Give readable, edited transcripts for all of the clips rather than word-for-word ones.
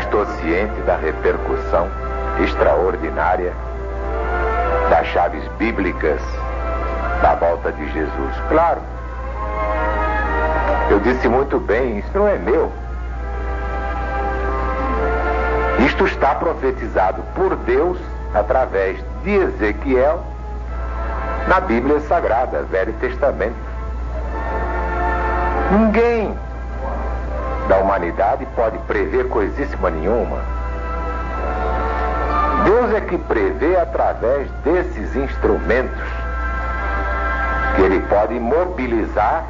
estou ciente da repercussão extraordinária das chaves bíblicas da volta de Jesus. Claro, eu disse muito bem, isso não é meu. Isto está profetizado por Deus através de Ezequiel na Bíblia Sagrada, Velho Testamento. Ninguém da humanidade pode prever coisíssima nenhuma. Deus é que prevê através desses instrumentos que Ele pode mobilizar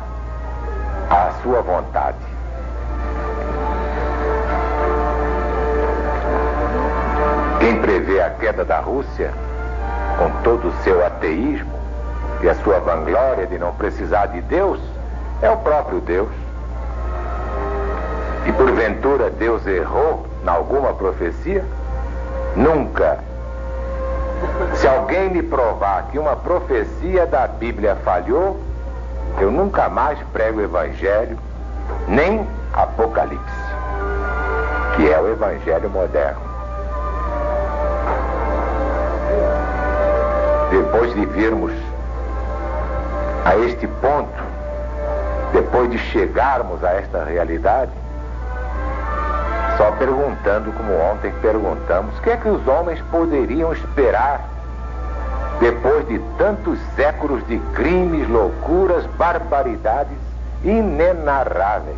a sua vontade. Quem prevê a queda da Rússia, com todo o seu ateísmo e a sua vanglória de não precisar de Deus, é o próprio Deus. E porventura Deus errou em alguma profecia? Nunca. Se alguém me provar que uma profecia da Bíblia falhou, eu nunca mais prego o Evangelho, nem Apocalipse, que é o Evangelho moderno. Depois de virmos a este ponto, depois de chegarmos a esta realidade, só perguntando como ontem perguntamos, o que é que os homens poderiam esperar depois de tantos séculos de crimes, loucuras, barbaridades inenarráveis?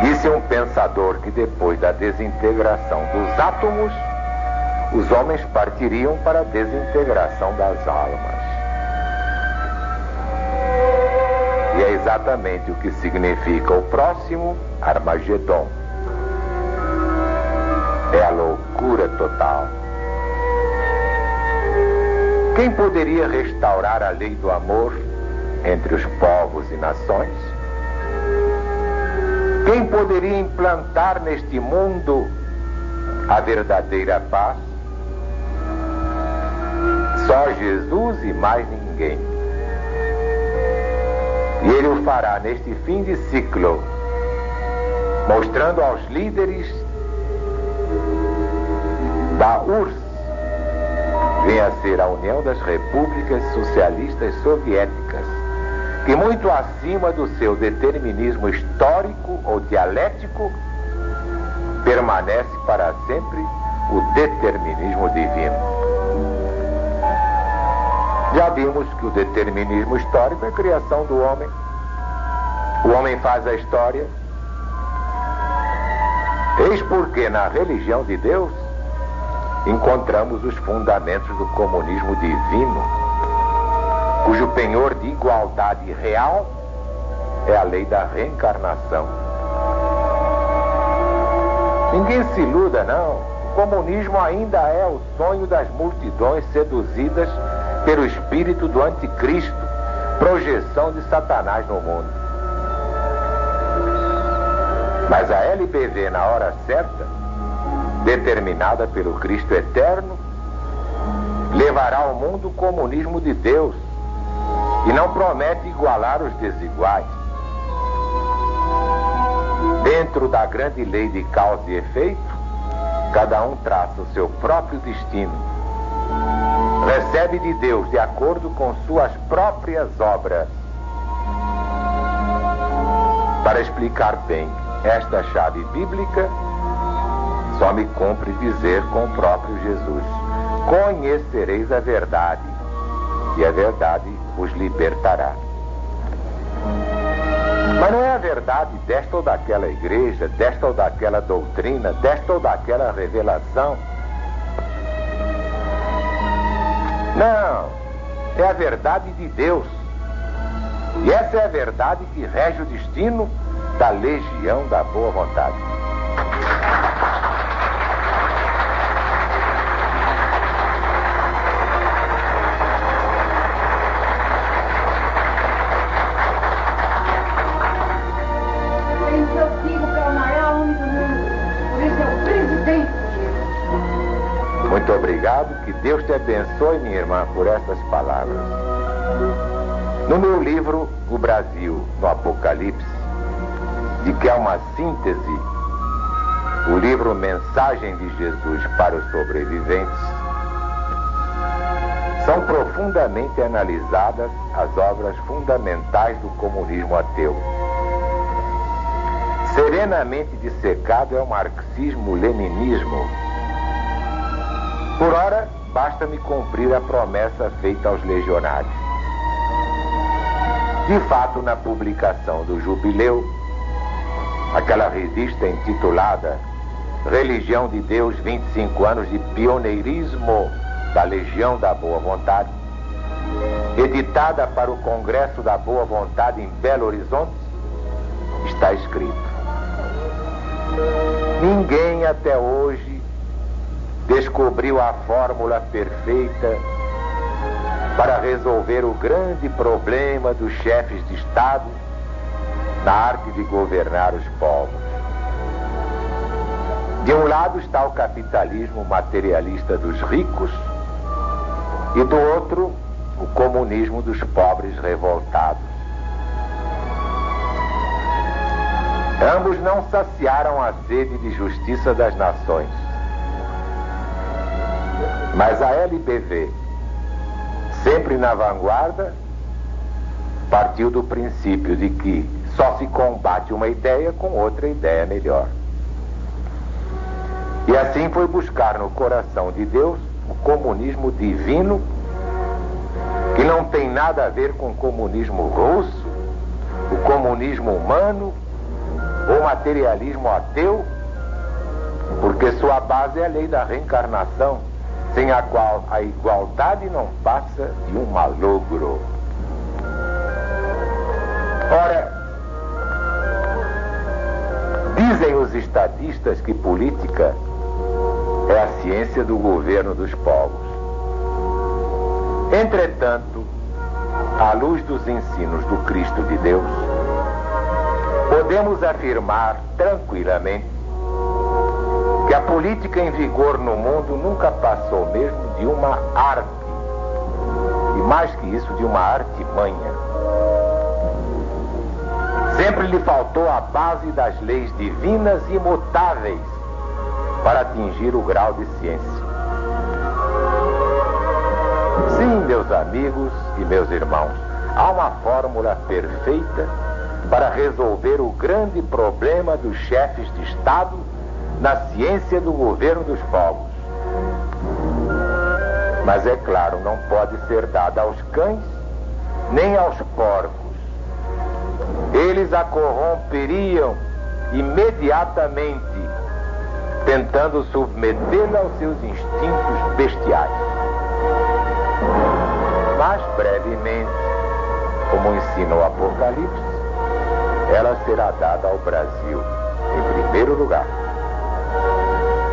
Disse um pensador que depois da desintegração dos átomos, os homens partiriam para a desintegração das almas. E é exatamente o que significa o próximo Armagedon. É a loucura total. Quem poderia restaurar a lei do amor entre os povos e nações? Quem poderia implantar neste mundo a verdadeira paz? Só Jesus e mais ninguém. E Ele o fará neste fim de ciclo, mostrando aos líderes da URSS, vem a ser a União das Repúblicas Socialistas Soviéticas, que muito acima do seu determinismo histórico ou dialético, permanece para sempre o determinismo divino. Já vimos que o determinismo histórico é a criação do homem. O homem faz a história. Eis porque na religião de Deus encontramos os fundamentos do comunismo divino, cujo penhor de igualdade real é a lei da reencarnação. Ninguém se iluda, não. O comunismo ainda é o sonho das multidões seduzidas pelo espírito do anticristo, projeção de Satanás no mundo. Mas a LBV, na hora certa, determinada pelo Cristo eterno, levará ao mundo o comunismo de Deus, e não promete igualar os desiguais. Dentro da grande lei de causa e efeito, cada um traça o seu próprio destino. Recebe de Deus de acordo com suas próprias obras. Para explicar bem esta chave bíblica, só me cumpre dizer com o próprio Jesus: conhecereis a verdade, e a verdade os libertará. Mas não é a verdade desta ou daquela igreja, desta ou daquela doutrina, desta ou daquela revelação. Não, é a verdade de Deus. E essa é a verdade que rege o destino da legião da boa vontade. Muito obrigado, que Deus te abençoe, minha irmã, por essas palavras. No meu livro, O Brasil no Apocalipse, de que é uma síntese o livro Mensagem de Jesus para os Sobreviventes, são profundamente analisadas as obras fundamentais do comunismo ateu. Serenamente dissecado é o marxismo-leninismo. Por ora, basta-me cumprir a promessa feita aos legionários. De fato, na publicação do Jubileu, aquela revista intitulada Religião de Deus, 25 anos de pioneirismo da Legião da Boa Vontade, editada para o Congresso da Boa Vontade em Belo Horizonte, está escrito: ninguém até hoje descobriu a fórmula perfeita para resolver o grande problema dos chefes de Estado na arte de governar os povos. De um lado está o capitalismo materialista dos ricos e do outro o comunismo dos pobres revoltados. Ambos não saciaram a sede de justiça das nações. Mas a LBV, sempre na vanguarda, partiu do princípio de que só se combate uma ideia com outra ideia melhor. E assim foi buscar no coração de Deus o comunismo divino, que não tem nada a ver com o comunismo russo, o comunismo humano ou materialismo ateu, porque sua base é a lei da reencarnação, sem a qual a igualdade não passa de um malogro. Ora, dizem os estadistas que política é a ciência do governo dos povos. Entretanto, à luz dos ensinos do Cristo de Deus, podemos afirmar tranquilamente que a política em vigor no mundo nunca passou mesmo de uma arte, e mais que isso, de uma artimanha. Sempre lhe faltou a base das leis divinas imutáveis para atingir o grau de ciência. Sim, meus amigos e meus irmãos, há uma fórmula perfeita para resolver o grande problema dos chefes de Estado na ciência do governo dos povos. Mas é claro, não pode ser dada aos cães nem aos porcos. Eles a corromperiam imediatamente, tentando submetê-la aos seus instintos bestiais. Mas brevemente, como ensina o Apocalipse, ela será dada ao Brasil em primeiro lugar.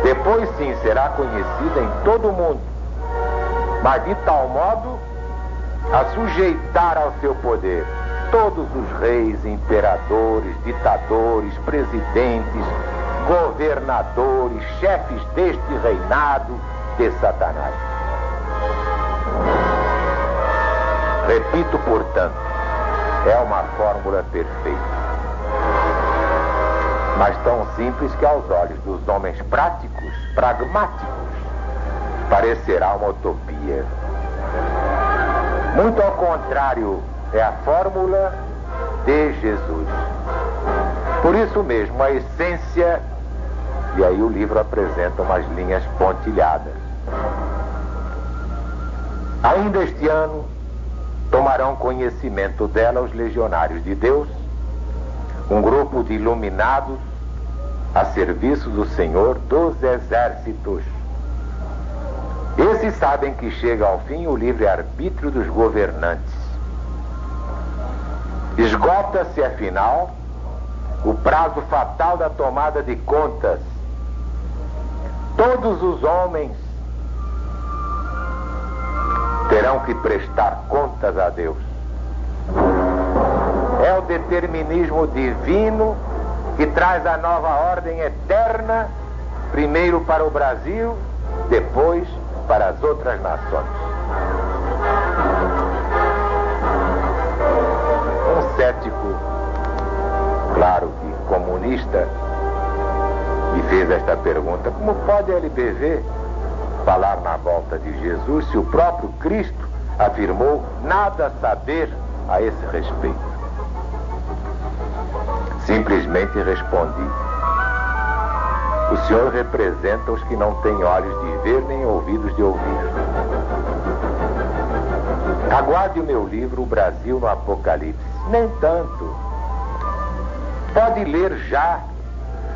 Depois sim será conhecida em todo o mundo, mas de tal modo a sujeitar ao seu poder todos os reis, imperadores, ditadores, presidentes, governadores, chefes deste reinado de Satanás. Repito, portanto, é uma fórmula perfeita, mas tão simples que aos olhos dos homens práticos, pragmáticos, parecerá uma utopia. Muito ao contrário, é a fórmula de Jesus. Por isso mesmo, a essência, e aí o livro apresenta umas linhas pontilhadas. Ainda este ano, tomarão conhecimento dela os legionários de Deus, um grupo de iluminados a serviço do Senhor dos Exércitos. Esses sabem que chega ao fim o livre-arbítrio dos governantes. Esgota-se, afinal, o prazo fatal da tomada de contas. Todos os homens terão que prestar contas a Deus. É o determinismo divino que traz a nova ordem eterna, primeiro para o Brasil, depois para as outras nações. Um cético, claro que comunista e fez esta pergunta: como pode a LBV falar na volta de Jesus se o próprio Cristo afirmou nada saber a esse respeito? Simplesmente respondi: o Senhor representa os que não têm olhos de ver nem ouvidos de ouvir. Aguarde o meu livro, O Brasil no Apocalipse. Nem tanto. Pode ler já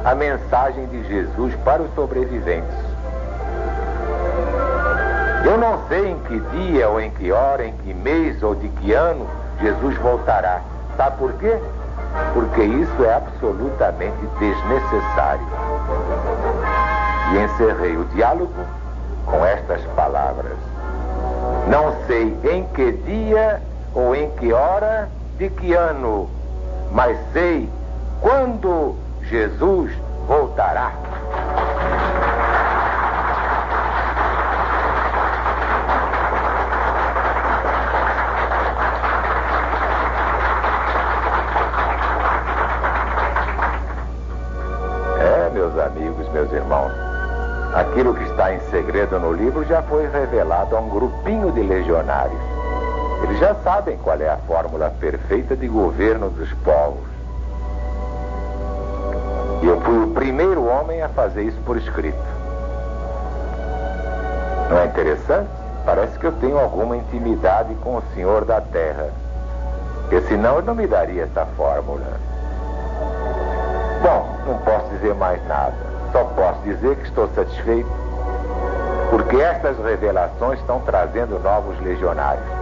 a mensagem de Jesus para os sobreviventes. Eu não sei em que dia ou em que hora, em que mês ou de que ano Jesus voltará. Sabe por quê? Porque isso é absolutamente desnecessário. E encerrei o diálogo com estas palavras: não sei em que dia ou em que hora de que ano, mas sei quando Jesus voltará. Meus amigos, meus irmãos, aquilo que está em segredo no livro já foi revelado a um grupinho de legionários. Eles já sabem qual é a fórmula perfeita de governo dos povos. E eu fui o primeiro homem a fazer isso por escrito. Não é interessante? Parece que eu tenho alguma intimidade com o Senhor da Terra, porque senão eu não me daria essa fórmula. Bom, não posso dizer mais nada. Só posso dizer que estou satisfeito, porque estas revelações estão trazendo novos legionários.